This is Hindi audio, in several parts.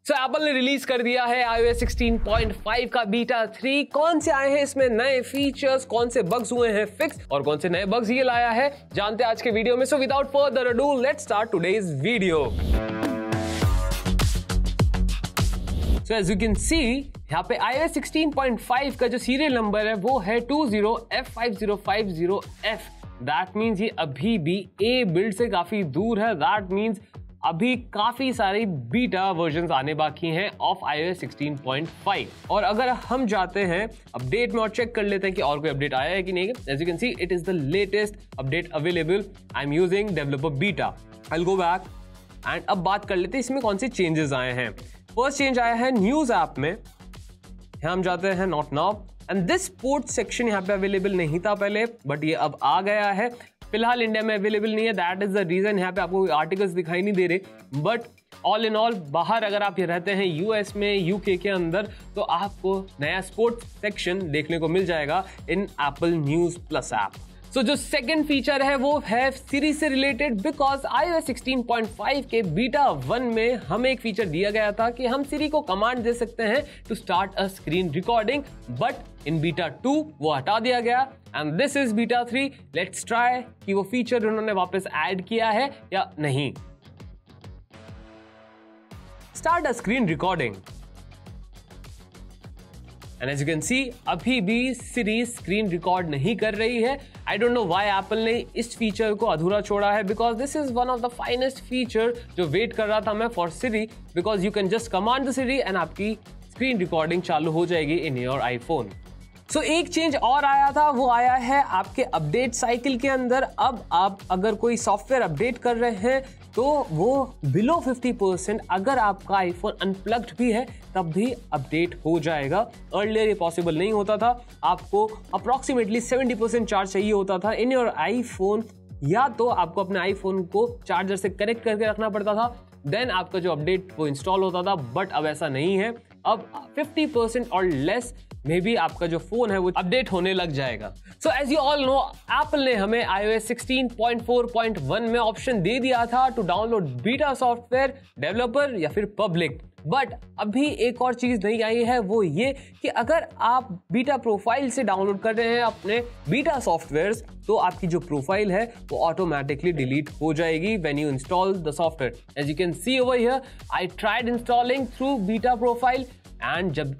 So, एप्पल ने रिलीज कर दिया है iOS 16.5 का बीटा 3। कौन से आए हैं इसमें नए फीचर्स, कौन से बग्स हुए हैं फिक्स और कौन से नए बग्स ये लाया है, जानते हैं आज के वीडियो में। So without further ado let's start today's video. So as you can see, यहाँ पे iOS 16.5 का जो सीरियल नंबर है वो है 20F5050F। दैट मीन्स ये अभी भी A बिल्ड से काफी दूर है। दैट मीन्स अभी काफी सारी बीटा वर्जन्स आने बाकी हैं ऑफ iOS 16.5। और अगर हम जाते हैं अपडेट में और चेक कर लेते हैं कि और कोई अपडेट आया है कि नहीं। As you can see it is the latest update available. I am using developer beta. I will go back and अब बात कर लेते हैं इसमें कौन से चेंजेस आए हैं। फर्स्ट चेंज आया है न्यूज ऐप में। यहाँ हम जाते हैं not now and this sports section यहाँ पे अवेलेबल नहीं था पहले, बट ये अब आ गया है। फिलहाल इंडिया में अवेलेबल नहीं है, दैट इज द रीजन यहाँ पे आपको आर्टिकल्स दिखाई नहीं दे रहे। बट ऑल इन ऑल बाहर अगर आप रहते हैं यूएस में, यूके के अंदर, तो आपको नया स्पोर्ट्स सेक्शन देखने को मिल जाएगा इन एप्पल न्यूज प्लस ऐप। सो जो सेकंड फीचर है वो है सीरीज से रिलेटेड, बिकॉज iOS 16.5 के बीटा 1 में हमें एक फीचर दिया गया था कि हम सिरी को कमांड दे सकते हैं to start a screen recording, but in beta 2 वो हटा दिया गया and this is beta 3। Let's try कि वो फीचर उन्होंने वापस ऐड किया है या नहीं। Start a screen recording and as you can see अभी भी सीरीज स्क्रीन रिकॉर्ड नहीं कर रही है। I don't know why Apple ने इस फीचर को अधूरा छोड़ा है, because this is one of the finest feature जो वेट कर रहा था मैं for Siri, because you can just command the Siri and आपकी स्क्रीन रिकॉर्डिंग चालू हो जाएगी इन योर आईफोन। सो एक चेंज और आया था, वो आया है आपके अपडेट साइकिल के अंदर। अब आप अगर कोई सॉफ्टवेयर अपडेट कर रहे हैं तो वो बिलो 50%, अगर आपका आईफोन अनप्लग्ड भी है तब भी अपडेट हो जाएगा। अर्लियर ये पॉसिबल नहीं होता था, आपको अप्रॉक्सीमेटली 70% चार्ज चाहिए होता था इन योर आईफोन, या तो आपको अपने आईफोन को चार्जर से कनेक्ट करके रखना पड़ता था, देन आपका जो अपडेट वो इंस्टॉल होता था। बट अब ऐसा नहीं है, अब 50% और लेस मे बी आपका जो फोन है वो अपडेट होने लग जाएगा। So as you all know, Apple ने हमें iOS 16.4.1 में ऑप्शन दे दिया था to download beta software, developer या फिर पब्लिक। बट अभी एक और चीज नहीं आई है, वो ये कि अगर आप बीटा प्रोफाइल से डाउनलोड कर रहे हैं अपने बीटा सॉफ्टवेयर्स, तो आपकी जो प्रोफाइल है वो ऑटोमेटिकली डिलीट हो जाएगी when you install the software. As you can see over here, I tried installing through beta profile and जब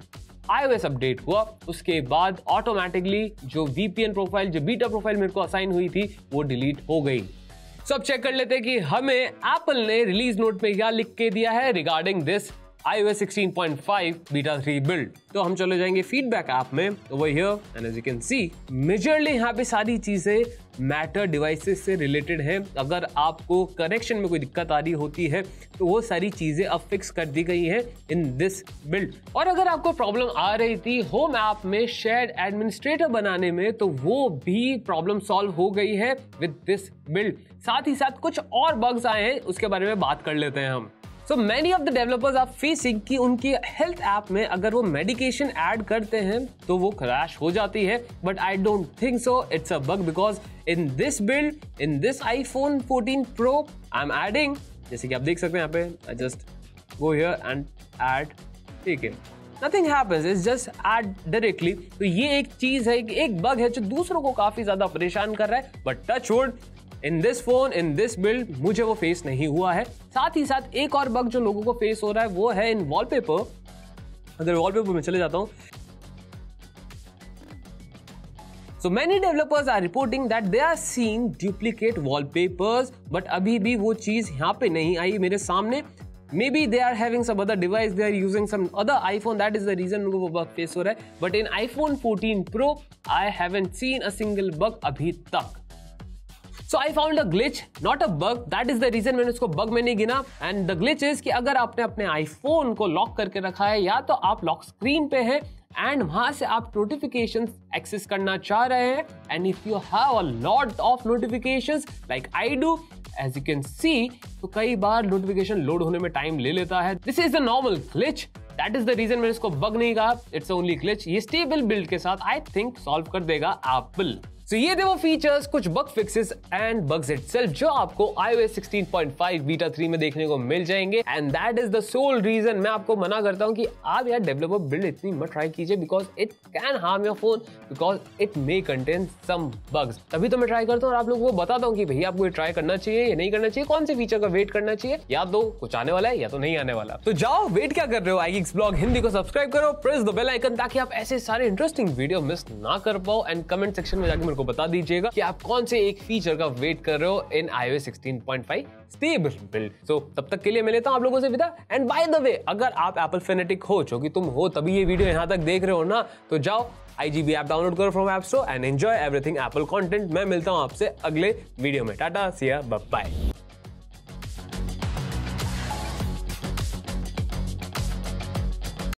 iOS अपडेट हुआ उसके बाद ऑटोमेटिकली जो VPN प्रोफाइल, जो बीटा प्रोफाइल मेरे को असाइन हुई थी, वो डिलीट हो गई। सो अब चेक कर लेते हैं कि हमें एप्पल ने रिलीज नोट में क्या लिख के दिया है regarding this iOS 16.5 beta 3 build. तो हम चले जाएंगे फीडबैक ऐप में, over here and as you can see majorly यहाँ पे सारी चीजें मैटर डिवाइसेस से रिलेटेड हैं। अगर आपको कनेक्शन में कोई दिक्कत आ रही होती है तो वो सारी चीजें अब फिक्स कर दी गई हैं इन दिस बिल्ड। और अगर आपको प्रॉब्लम आ रही थी होम ऐप में शेयर्ड एडमिनिस्ट्रेटर बनाने में, तो वो भी प्रॉब्लम सॉल्व हो गई है विद दिस बिल्ड। साथ ही साथ कुछ और बग्स आए हैं, उसके बारे में बात कर लेते हैं हम। So many of the developers are facing कि उनकी हेल्थ ऐप में अगर वो मेडिकेशन ऐड करते हैं तो वो क्रैश हो जाती है, but I don't think so it's a bug, because in this build, in this iPhone 14 Pro I am adding, जैसे कि आप देख सकते हैं यहाँ पे, I just go here and add, ठीक है, nothing happens, it's just add directly. तो ये एक चीज है, एक बग है जो दूसरों को काफी ज्यादा परेशान कर रहा है, but touch would in this phone, in this build मुझे वो फेस नहीं हुआ है। साथ ही साथ एक और बग जो लोगों को फेस हो रहा है वो है इन वॉलपेपर। अगर वॉलपेपर में चले जाता हूं, so many developers are reporting that they are seeing duplicate wallpapers, but अभी भी वो चीज यहाँ पे नहीं आई मेरे सामने। Maybe they are having some other device, they are using some other iPhone, that is the reason उनको वो bug face हो रहा है। But in iPhone 14 Pro, I haven't seen a single bug अभी तक। So I found a glitch, not a bug. That is the reason मैंने उसको bug में नहीं गिना। And the glitch is कि अगर आपने अपने iPhone को लॉक करके रखा है, या तो आप लॉक स्क्रीन पे हैं एंड वहां से आप नोटिफिकेशंस एक्सेस करना चाह रहे हैं, and if you have a lot of notifications like I do, as you can see, तो कई बार नोटिफिकेशन लोड होने में टाइम ले लेता है। This is the normal glitch, that is the reason मैंने इसको बग नहीं कहा, इट्स ओनली ग्लिच। ये स्टेबल बिल्ड के साथ आई थिंक सॉल्व कर देगा एप्पल। तो ये थे वो फीचर्स, कुछ bug fixes and bugs itself जो आपको iOS 16.5 बीटा 3 में देखने को मिल जाएंगे। And that is the sole reason मैं आपको मना करता हूं कि आप यार डेवलपर बिल्ड इतनी मत ट्राई कीजिए, because it can harm your phone, because it may contain some bugs. तभी तो मैं ट्राई करता हूं और आप लोगों को बताता हूं कि भैया आपको ये ट्राई करना चाहिए या नहीं करना चाहिए, कौन से फीचर का वेट करना चाहिए, या तो कुछ आने वाला है या तो नहीं आने वाला। तो जाओ, वेट क्या कर रहे हो, iGeeks ब्लॉग हिंदी को सब्सक्राइब करो, प्रेस द बेल आइकन ताकि आप ऐसे सारे इंटरेस्टिंग वीडियो मिस ना कर पाओ। एंड कमेंट सेक्शन में जाकर मेरे को बता दीजिएगा कि आप कौन से एक फीचर का वेट कर रहे हो इन iOS 16.5 स्टेबल बिल्ड। सो तब तक के लिए मैं लेता हूं आप लोगों से विदा। एंड बाय द वे, अगर आप एप्पल फैनेटिक हो, जो कि तुम हो तभी ये वीडियो यहां तक देख रहे हो ना, तो जाओ IGB ऐप डाउनलोड करो from app store and enjoy everything Apple content. मैं मिलता हूं आपसे अगले वीडियो में। टाटा, सी या, बाय।